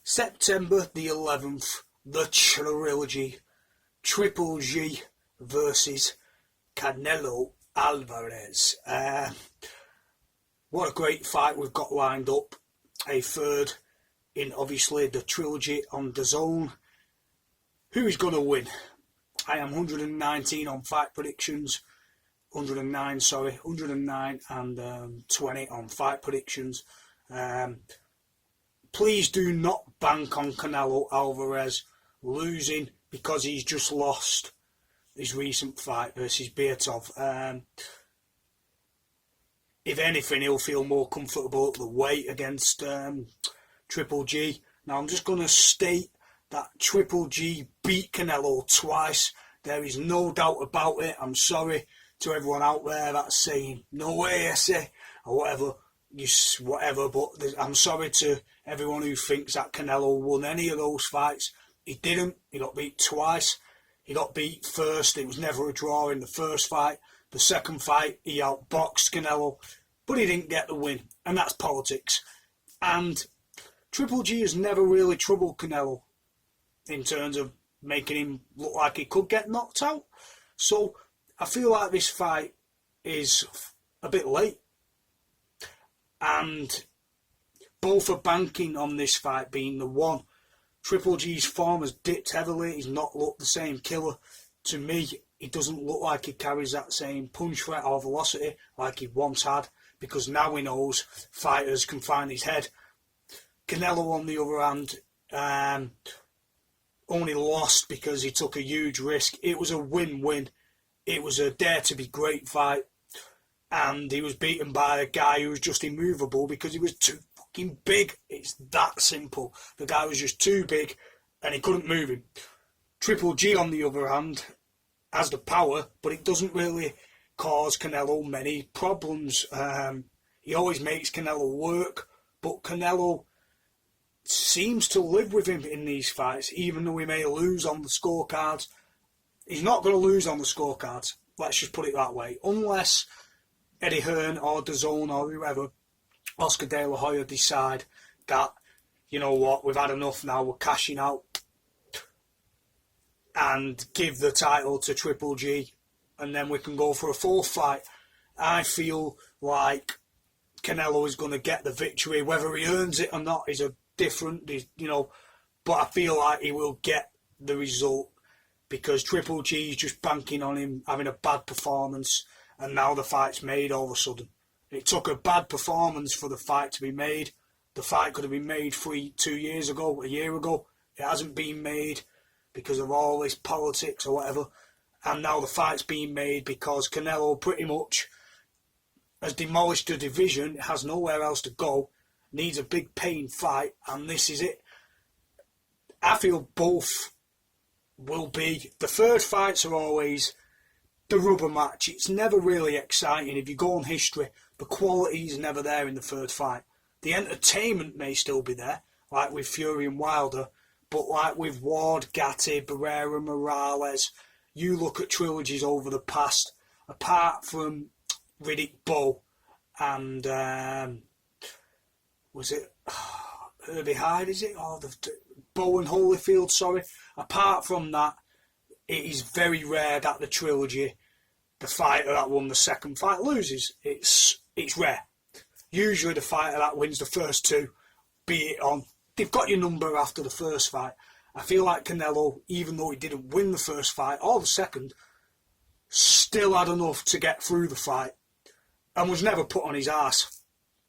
September the 11th, the trilogy, Triple G versus Canelo Alvarez. What a great fight we've got lined up. A third in, obviously, the trilogy on DAZN. Who's going to win? I am 119 on fight predictions. 109 and 20 on fight predictions. Please do not bank on Canelo Alvarez losing because he's just lost his recent fight versus Beatov. If anything, he'll feel more comfortable at the weight against Triple G. Now, I'm just going to state that Triple G beat Canelo twice. There is no doubt about it. I'm sorry to everyone out there that's saying, no way, I say, or whatever. But I'm sorry to everyone who thinks that Canelo won any of those fights. He didn't. He got beat twice. He got beat first. It was never a draw in the first fight. The second fight, he outboxed Canelo, but he didn't get the win, and that's politics. And Triple G has never really troubled Canelo in terms of making him look like he could get knocked out. So I feel like this fight is a bit late. And both are banking on this fight being the one. Triple G's form has dipped heavily. He's not looked the same killer. To me, he doesn't look like he carries that same punch threat or velocity like he once had, because now he knows fighters can find his head. Canelo, on the other hand, only lost because he took a huge risk. It was a win-win. It was a dare-to-be-great fight. And he was beaten by a guy who was just immovable because he was too fucking big. It's that simple. The guy was just too big and he couldn't move him. Triple G, on the other hand, has the power, but it doesn't really cause Canelo many problems. He always makes Canelo work, but Canelo seems to live with him in these fights, even though he may lose on the scorecards. He's not going to lose on the scorecards, let's just put it that way, unless Eddie Hearn or DAZN or whoever, Oscar De La Hoya, decide that, you know what, we've had enough now, we're cashing out, and give the title to Triple G, and then we can go for a fourth fight. I feel like Canelo is going to get the victory. Whether he earns it or not is a different, but I feel like he will get the result because Triple G is just banking on him having a bad performance. And now the fight's made all of a sudden. It took a bad performance for the fight to be made. The fight could have been made 2 years ago, a year ago. It hasn't been made because of all this politics or whatever. And now the fight's being made because Canelo pretty much has demolished the division, has nowhere else to go, needs a big paying fight, and this is it. I feel both will be. The third fights are always the rubber match. It's never really exciting. If you go on history, the quality is never there in the third fight. The entertainment may still be there, like with Fury and Wilder, but like with Ward, Gatti, Barrera, Morales, you look at trilogies over the past, apart from Riddick Bowe and was it Herbie Hyde, is it? Or Bowe and Holyfield, sorry. Apart from that, it is very rare that the trilogy, the fighter that won the second fight loses. It's rare. Usually the fighter that wins the first two, be it on, they've got your number after the first fight. I feel like Canelo, even though he didn't win the first fight or the second, still had enough to get through the fight and was never put on his arse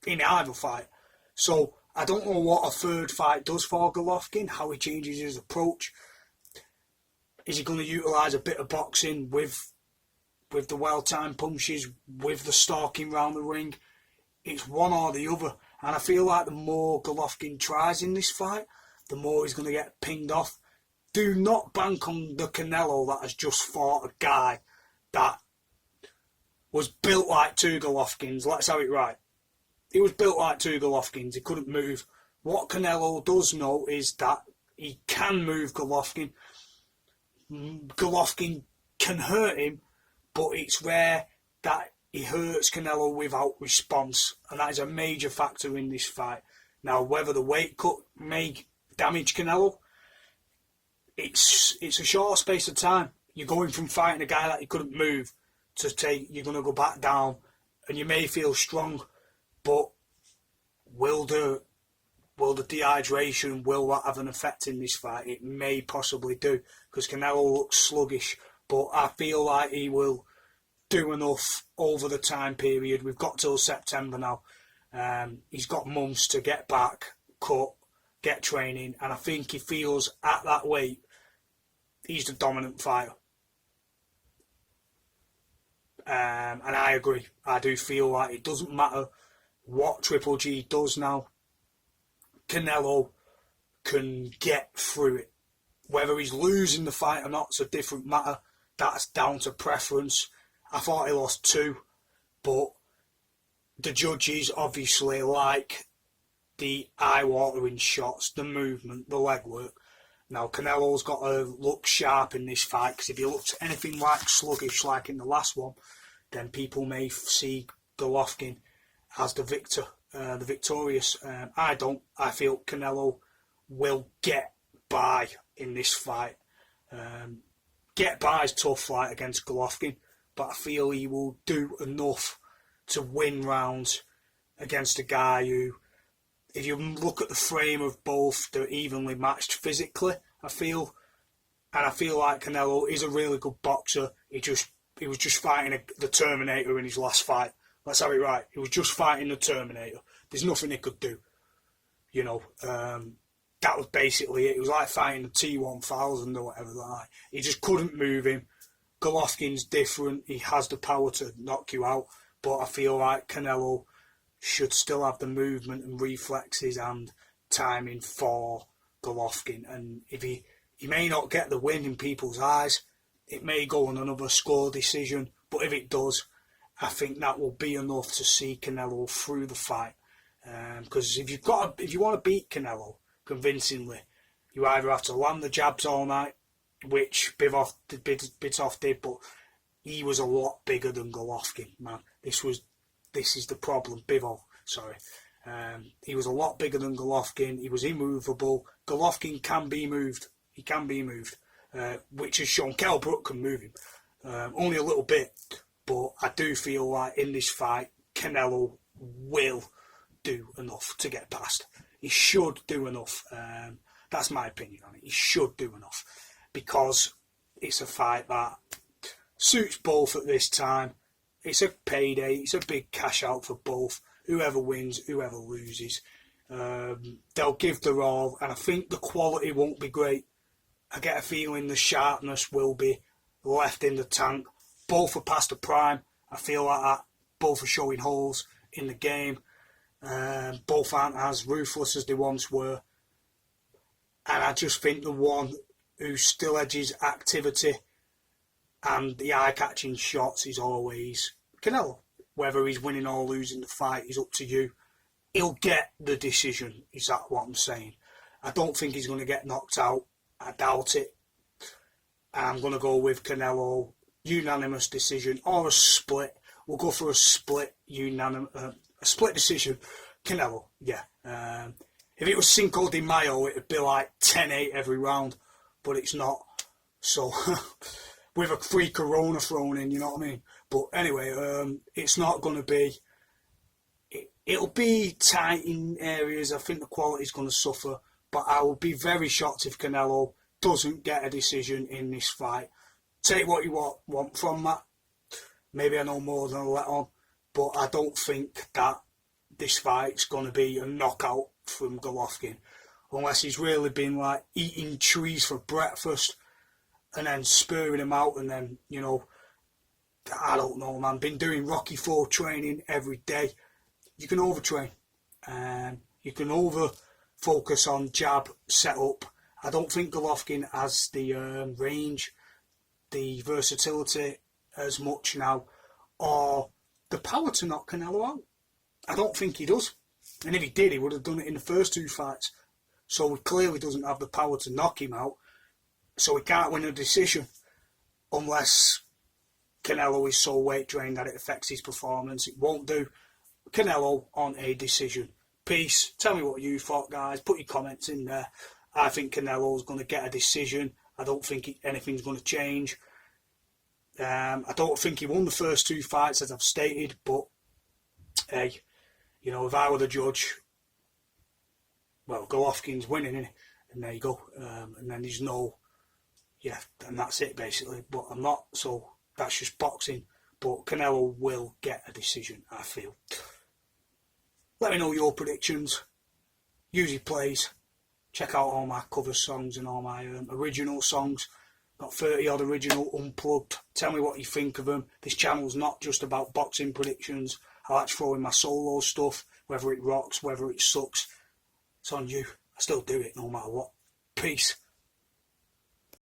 in either fight. So I don't know what a third fight does for Golovkin, how he changes his approach. Is he going to utilise a bit of boxing with the well-timed punches, with the stalking round the ring? It's one or the other. And I feel like the more Golovkin tries in this fight, the more he's going to get pinged off. Do not bank on the Canelo that has just fought a guy that was built like two Golovkins. Let's have it right. He was built like two Golovkins. He couldn't move. What Canelo does know is that he can move Golovkin. Golovkin can hurt him, but it's rare that he hurts Canelo without response, and that is a major factor in this fight. Now, whether the weight cut may damage Canelo. It's a short space of time. You're going from fighting a guy that you couldn't move to you're going to go back down, and you may feel strong, but will the dehydration, will that have an effect in this fight? It may possibly do, because Canelo looks sluggish, but I feel like he will do enough over the time period. We've got till September now. He's got months to get back, cut, get training, and I think he feels at that weight he's the dominant fighter. And I agree. I do feel like it doesn't matter what Triple G does now, Canelo can get through it. Whether he's losing the fight or not is a different matter. That's down to preference. I thought he lost 2, but the judges obviously like the eye-watering shots, the movement, the legwork. Now, Canelo's got to look sharp in this fight, because if he looks anything like sluggish like in the last one, then people may see Golovkin as the victorious. I don't. I feel Canelo will get by in this fight. Get by is tough fight against Golovkin, but I feel he will do enough to win rounds against a guy who, if you look at the frame of both, they're evenly matched physically, I feel. And I feel like Canelo is a really good boxer. He was just fighting the Terminator in his last fight. Let's have it right. He was just fighting the Terminator. There's nothing he could do. You know, that was basically it. It was like fighting the T-1000 or whatever. Like, he just couldn't move him. Golovkin's different. He has the power to knock you out. But I feel like Canelo should still have the movement and reflexes and timing for Golovkin. And if he may not get the win in people's eyes, it may go on another score decision. But if it does, I think that will be enough to see Canelo through the fight. Because if you want to beat Canelo convincingly, you either have to land the jabs all night, which Bitoff did, but he was a lot bigger than Golovkin, man. This is the problem. Bivol, sorry. He was a lot bigger than Golovkin. He was immovable. Golovkin can be moved. He can be moved, which has shown Kell Brook can move him. Only a little bit, but I do feel like in this fight, Canelo will do enough to get past. He should do enough. That's my opinion on it. He should do enough, because it's a fight that suits both at this time. It's a payday. It's a big cash out for both. Whoever wins, whoever loses. They'll give their all, and I think the quality won't be great. I get a feeling the sharpness will be left in the tank. Both are past the prime. I feel like that. Both are showing holes in the game. Both aren't as ruthless as they once were. And I just think the one who still edges activity and the eye-catching shots is always Canelo. Whether he's winning or losing the fight is up to you. He'll get the decision, is that what I'm saying? I don't think he's going to get knocked out. I doubt it. And I'm going to go with Canelo, unanimous decision, or a split. We'll go for a split decision. Canelo, yeah. If it was Cinco de Mayo, it'd be like 10-8 every round, but it's not. So, with a free Corona thrown in, you know what I mean? But anyway, it's not going to be. It'll be tight in areas. I think the quality's going to suffer, but I will be very shocked if Canelo doesn't get a decision in this fight. Take what you want from that. Maybe I know more than I let on, but I don't think that this fight's going to be a knockout from Golovkin, unless he's really been like eating trees for breakfast and then spurring him out, and then, you know, I don't know, man. Been doing Rocky IV training every day. You can overtrain, and you can over focus on jab setup. I don't think Golovkin has the range, the versatility as much now, or the power to knock Canelo out. I don't think he does. And if he did, he would have done it in the first 2 fights. So he clearly doesn't have the power to knock him out. So he can't win a decision unless Canelo is so weight drained that it affects his performance. It won't do. Canelo on a decision. Peace. Tell me what you thought, guys. Put your comments in there. I think Canelo's going to get a decision. I don't think anything's going to change. I don't think he won the first 2 fights, as I've stated, but hey, you know, if I were the judge, well, Golovkin's winning, innit? And there you go. And then there's no, yeah, and that's it basically. But I'm not, so that's just boxing. But Canelo will get a decision, I feel. Let me know your predictions. Use your plays. Check out all my cover songs and all my original songs. Got 30 odd original unplugged. Tell me what you think of them. This channel's not just about boxing predictions. I like to throw in my solo stuff, whether it rocks, whether it sucks. It's on you. I still do it no matter what. Peace.